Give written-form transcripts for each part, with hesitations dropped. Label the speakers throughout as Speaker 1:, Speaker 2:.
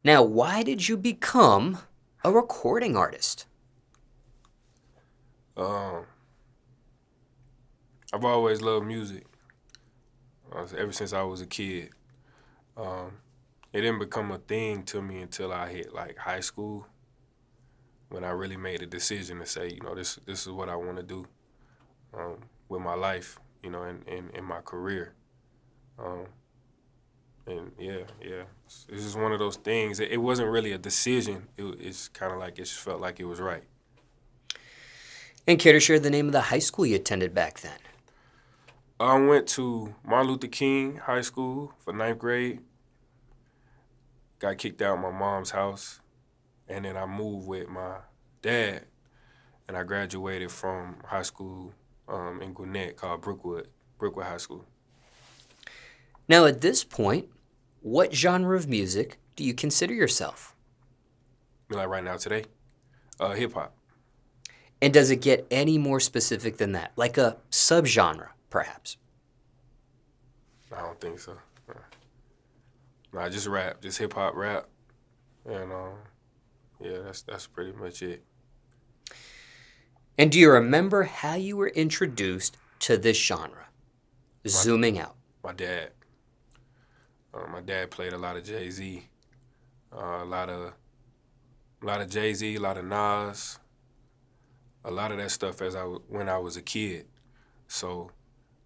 Speaker 1: Now, why did you become a recording artist?
Speaker 2: Um, I've always loved music ever since I was a kid. Um, it didn't become a thing to me until I hit like high school when I really made a decision to say, this is what I want to do with my life, in my career. Um, and yeah, it's just one of those things. It wasn't really a decision. It's kind of like it just felt like it was right.
Speaker 1: And care to share the name of the high school you attended back then?
Speaker 2: I went to Martin Luther King High School for ninth grade. Got kicked out of my mom's house, and then I moved with my dad, and I graduated from high school in Gwinnett called Brookwood High School.
Speaker 1: Now, at this point, what genre of music do you consider yourself?
Speaker 2: Like right now today, hip hop.
Speaker 1: And does it get any more specific than that? Like a subgenre, perhaps?
Speaker 2: I don't think so. Nah, just rap, just hip hop rap, and yeah, that's pretty much it.
Speaker 1: And do you remember how you were introduced to this genre? Zooming out.
Speaker 2: My dad. My dad played a lot of Jay-Z, a lot of Jay-Z, a lot of Nas, a lot of that stuff when I was a kid. So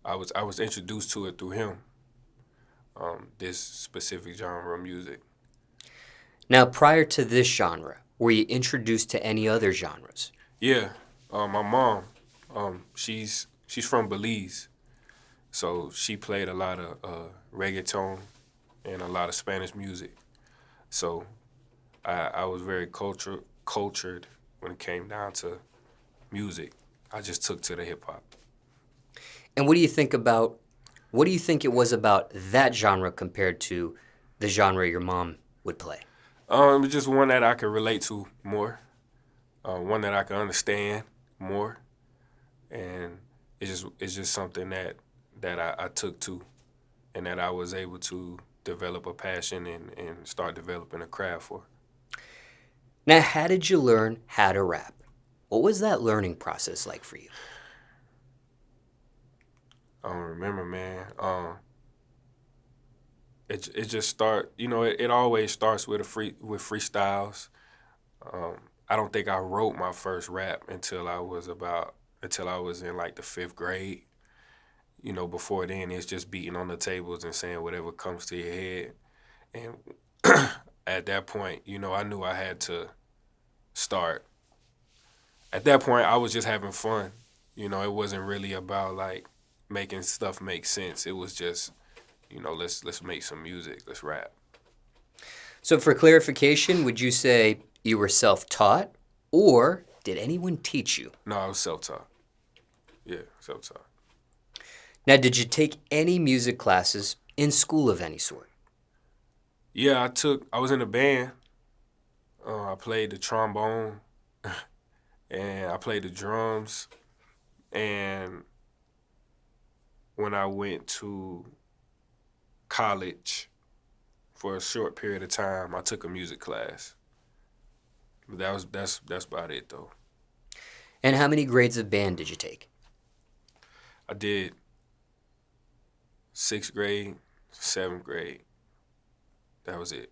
Speaker 2: I was introduced to it through him. This specific genre of music.
Speaker 1: Now, prior to this genre, were you introduced to any other genres?
Speaker 2: Yeah, my mom, she's from Belize, so she played a lot of reggaeton and a lot of Spanish music. So I was very cultured when it came down to music. I just took to the hip hop.
Speaker 1: And what do you think it was about that genre compared to the genre your mom would play?
Speaker 2: It was just one that I could relate to more, one that I could understand more, and it's just something that I took to, and that I was able to develop a passion and start developing a craft for.
Speaker 1: Now, how did you learn how to rap? What was that learning process like for you?
Speaker 2: I don't remember, man. It just start. It always starts with freestyles. I don't think I wrote my first rap until I was in like the 5th grade. Before then it's just beating on the tables and saying whatever comes to your head. And at that point, I knew I had to start. At that point, I was just having fun. It wasn't really about like making stuff make sense. It was just, let's make some music, let's rap.
Speaker 1: So, for clarification, would you say you were self-taught, or did anyone teach you?
Speaker 2: No, I was self-taught. Yeah, self-taught.
Speaker 1: Now, did you take any music classes in school of any sort?
Speaker 2: Yeah, I was in a band. I played the trombone, and I played the drums. And when I went to college for a short period of time, I took a music class. But that's about it though.
Speaker 1: And how many grades of band did you take?
Speaker 2: I did 6th grade, 7th grade. That was it.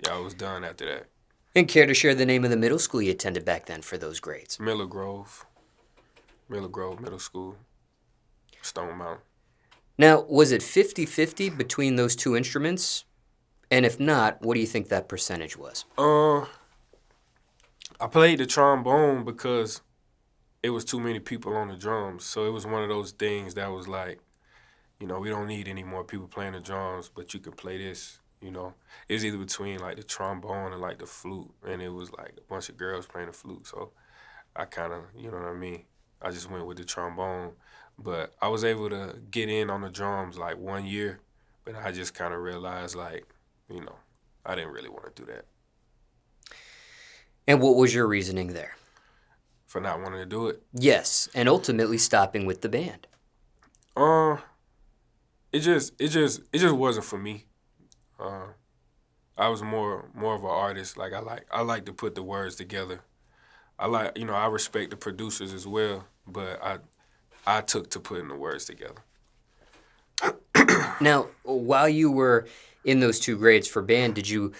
Speaker 2: Yeah, I was done after that.
Speaker 1: And care to share the name of the middle school you attended back then for those grades?
Speaker 2: Miller Grove Middle School, Stone Mountain.
Speaker 1: Now, was it 50-50 between those two instruments? And if not, what do you think that percentage was?
Speaker 2: I played the trombone because it was too many people on the drums. So it was one of those things that was like, we don't need any more people playing the drums, but you can play this, It was either between like the trombone and like the flute, and it was like a bunch of girls playing the flute. So I kind of, you know what I mean? I just went with the trombone. But I was able to get in on the drums like 1 year, but I just kind of realized like, I didn't really want to do that.
Speaker 1: And what was your reasoning there?
Speaker 2: For not wanting to do it?
Speaker 1: Yes, and ultimately stopping with the band.
Speaker 2: It just wasn't for me. I was more of an artist. Like I like to put the words together. I respect the producers as well, but I took to putting the words together.
Speaker 1: Now, while you were in those two grades for band, did you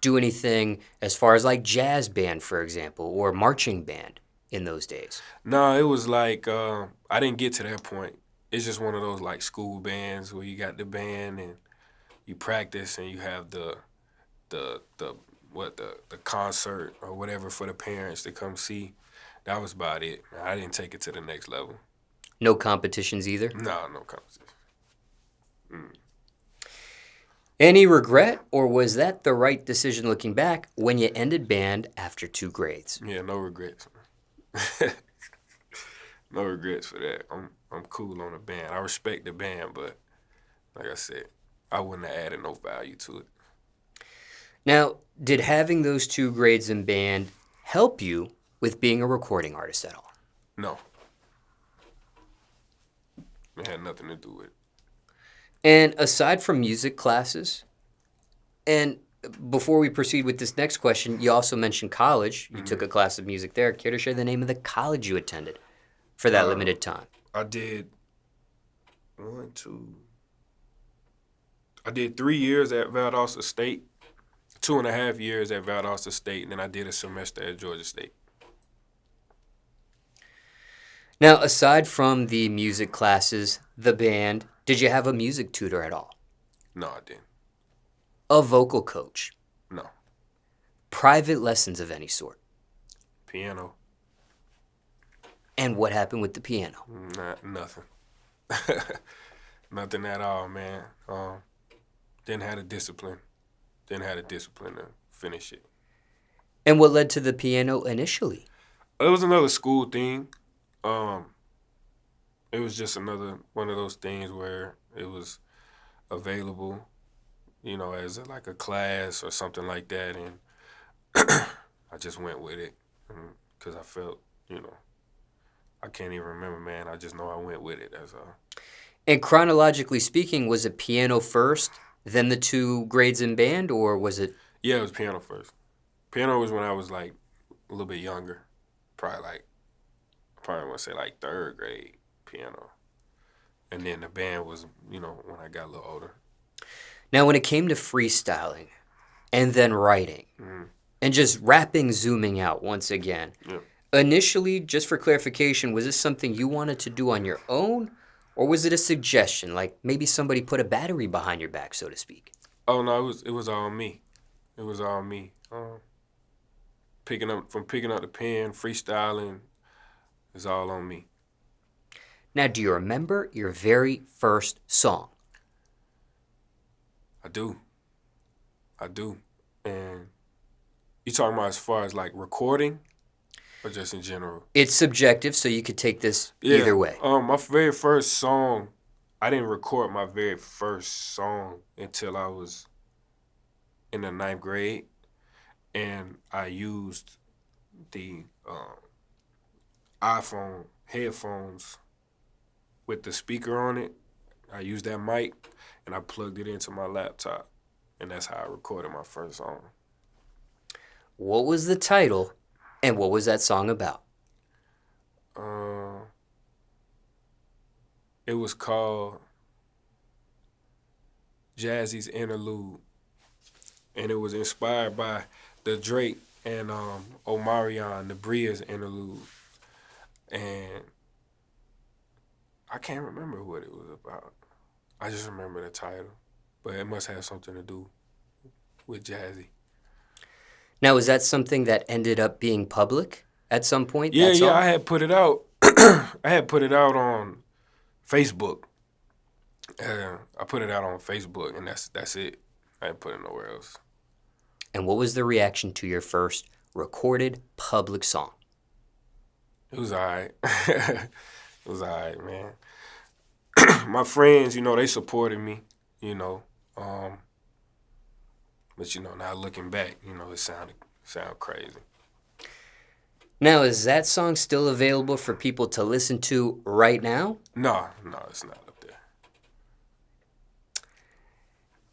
Speaker 1: do anything as far as like jazz band, for example, or marching band in those days?
Speaker 2: No, it was like I didn't get to that point. It's just one of those like school bands where you got the band and you practice and you have the concert or whatever for the parents to come see. That was about it. I didn't take it to the next level.
Speaker 1: No competitions either?
Speaker 2: No competition.
Speaker 1: Any regret, or was that the right decision looking back when you ended band after 2 grades?
Speaker 2: Yeah, no regrets. No regrets for that. I'm cool on the band. I respect the band, but like I said, I wouldn't have added no value to it.
Speaker 1: Now, did having those 2 grades in band help you with being a recording artist at all?
Speaker 2: No. It had nothing to do with it.
Speaker 1: And aside from music classes, and before we proceed with this next question, you also mentioned college. You took a class of music there. Care to share the name of the college you attended for that limited time?
Speaker 2: I did 3 years at Valdosta State, 2.5 years at Valdosta State, and then I did a semester at Georgia State.
Speaker 1: Now, aside from the music classes, the band, did you have a music tutor at all?
Speaker 2: No, I didn't.
Speaker 1: A vocal coach?
Speaker 2: No.
Speaker 1: Private lessons of any sort?
Speaker 2: Piano?
Speaker 1: And what happened with the piano?
Speaker 2: Nothing. Nothing at all, man. Didn't have the discipline. Didn't have the discipline to finish it.
Speaker 1: And what led to the piano initially?
Speaker 2: It was another school thing. It was just another one of those things where it was available, as like a class or something like that, and I just went with it because I felt, I can't even remember, man. I just know I went with it. That's all.
Speaker 1: And chronologically speaking, was it piano first, then the 2 grades in band, or was it?
Speaker 2: Yeah, it was piano first. Piano was when I was like a little bit younger, I probably want to say like 3rd grade piano. And then the band was, when I got a little older.
Speaker 1: Now, when it came to freestyling and then writing and just rapping, zooming out once again, initially, just for clarification, was this something you wanted to do on your own, or was it a suggestion, like maybe somebody put a battery behind your back, so to speak?
Speaker 2: Oh, no, it was all me. It was all me. Picking up the pen, freestyling, it's all on me.
Speaker 1: Now, do you remember your very first song?
Speaker 2: I do. And you talking about as far as like recording or just in general?
Speaker 1: It's subjective, so you could take this either way.
Speaker 2: My very first song, I didn't record my very first song until I was in the 9th grade, and I used the iPhone headphones with the speaker on it. I used that mic, and I plugged it into my laptop, and that's how I recorded my first song.
Speaker 1: What was the title, and what was that song about?
Speaker 2: It was called Jazzy's Interlude, and it was inspired by the Drake and Omarion, the Bria's interlude, and I can't remember what it was about. I just remember the title, but it must have something to do with Jazzy.
Speaker 1: Now, is that something that ended up being public at some point?
Speaker 2: Yeah, I had put it out. I had put it out on Facebook. I put it out on Facebook, and that's it. I didn't put it nowhere else.
Speaker 1: And what was the reaction to your first recorded public song?
Speaker 2: It was all right. It was all right, man. My friends, they supported me, But, now looking back, it sounded crazy.
Speaker 1: Now, is that song still available for people to listen to right now?
Speaker 2: No, it's not up there.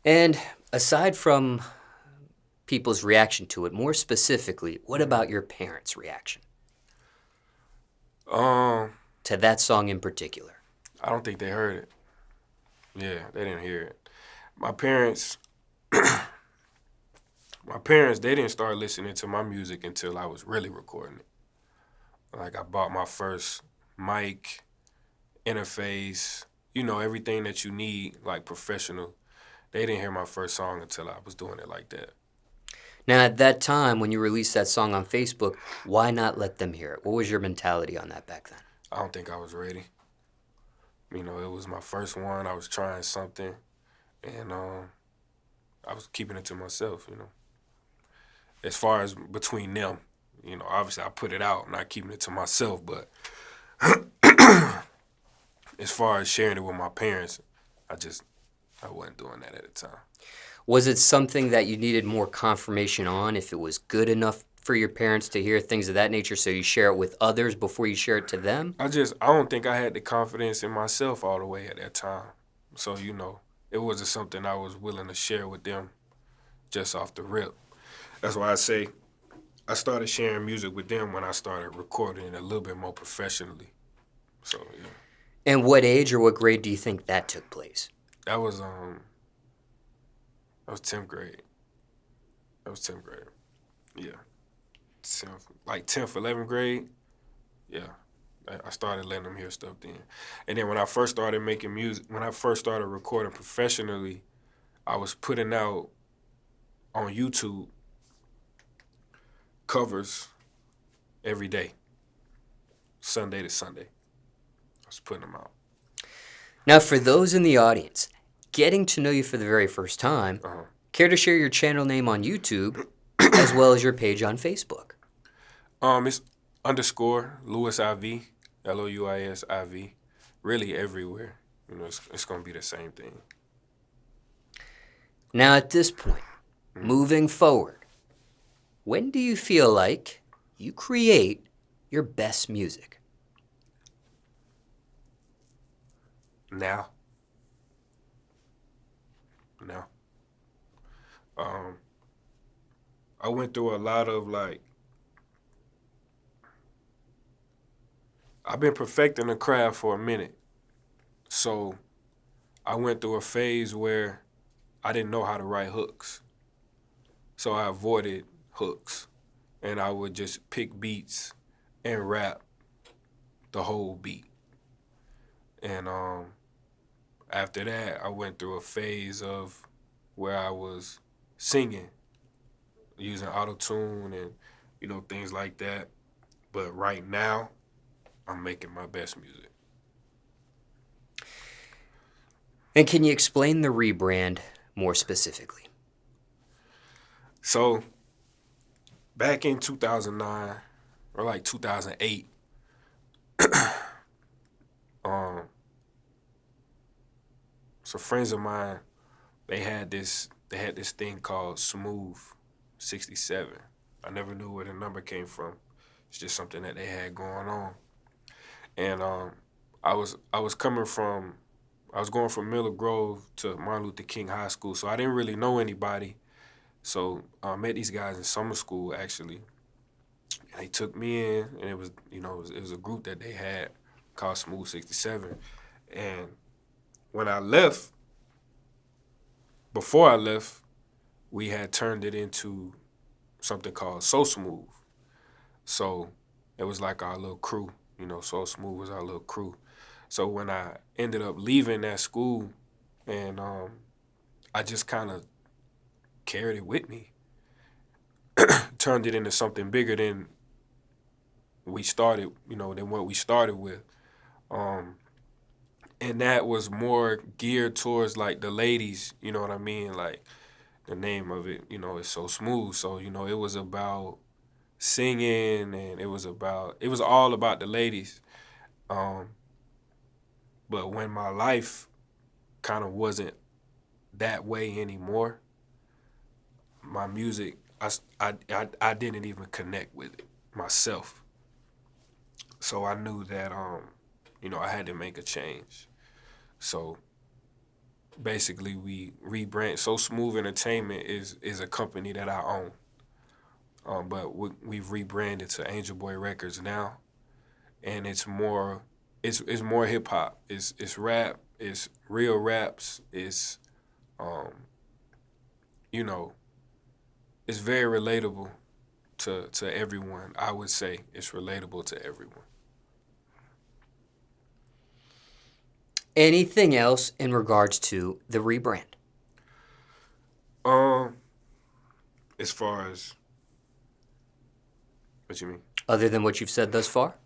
Speaker 1: And aside from people's reaction to it? More specifically, what about your parents' reaction to that song in particular?
Speaker 2: I don't think they heard it. Yeah, they didn't hear it. My parents, they didn't start listening to my music until I was really recording it. Like I bought my first mic, interface, everything that you need, like professional. They didn't hear my first song until I was doing it like that.
Speaker 1: Now, at that time, when you released that song on Facebook, why not let them hear it? What was your mentality on that back then?
Speaker 2: I don't think I was ready. It was my first one. I was trying something, and I was keeping it to myself, As far as between them, obviously I put it out, not keeping it to myself, but as far as sharing it with my parents, I wasn't doing that at the time.
Speaker 1: Was it something that you needed more confirmation on, if it was good enough for your parents to hear, things of that nature, so you share it with others before you share it to them?
Speaker 2: I don't think I had the confidence in myself all the way at that time. So, it wasn't something I was willing to share with them just off the rip. That's why I say I started sharing music with them when I started recording it a little bit more professionally. So, yeah.
Speaker 1: And what age or what grade do you think that took place?
Speaker 2: That was 10th grade. That was 10th grade. Yeah. 10th, 11th grade. Yeah. I started letting them hear stuff then. And then when I first started making music, when I first started recording professionally, I was putting out on YouTube covers every day, Sunday to Sunday. I was putting them out.
Speaker 1: Now, for those in the audience, getting to know you for the very first time, care to share your channel name on YouTube as well as your page on Facebook?
Speaker 2: It's _ Louis IV, LOUIS IV, really everywhere. It's going to be the same thing.
Speaker 1: Now, at this point, moving forward, when do you feel like you create your best music?
Speaker 2: Now. I went through a lot of I've been perfecting the craft for a minute. So I went through a phase where I didn't know how to write hooks. So I avoided hooks, and I would just pick beats and rap the whole beat. And after that, I went through a phase of where I was singing, using auto-tune and, things like that. But right now, I'm making my best music.
Speaker 1: And can you explain the rebrand more specifically?
Speaker 2: So, back in 2009, or 2008, so friends of mine, they had this thing called Smooth 67. I never knew where the number came from. It's just something that they had going on. And I was going from Miller Grove to Martin Luther King High School, so I didn't really know anybody. So I met these guys in summer school, actually. And they took me in, and it was a group that they had called Smooth 67. And before I left, we had turned it into something called So Smooth. So it was like our little crew, So Smooth was our little crew. So when I ended up leaving that school, and I just kind of carried it with me, turned it into something bigger than we started, than what we started with. And that was more geared towards the ladies, you know what I mean? The name of it, is So Smooth. So, it was about singing, and it was all about the ladies. But when my life kind of wasn't that way anymore, my music, I didn't even connect with it myself. So I knew that, I had to make a change. So basically we rebrand. So Smooth Entertainment is a company that I own. But we've rebranded to Angel Boy Records now, and it's more hip hop. It's rap. It's real raps. It's you know, it's very relatable to everyone. I would say it's relatable to everyone.
Speaker 1: Anything else in regards to the rebrand?
Speaker 2: As far as what you mean?
Speaker 1: Other than what you've said thus far?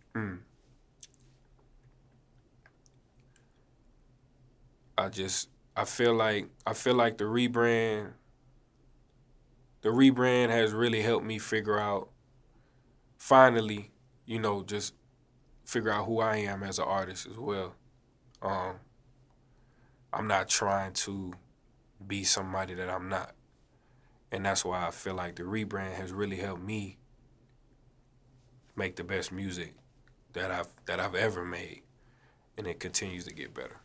Speaker 2: I feel like the rebrand has really helped me figure out, finally, just figure out who I am as an artist as well. I'm not trying to be somebody that I'm not. And that's why I feel like the rebrand has really helped me make the best music that I've ever made, and it continues to get better.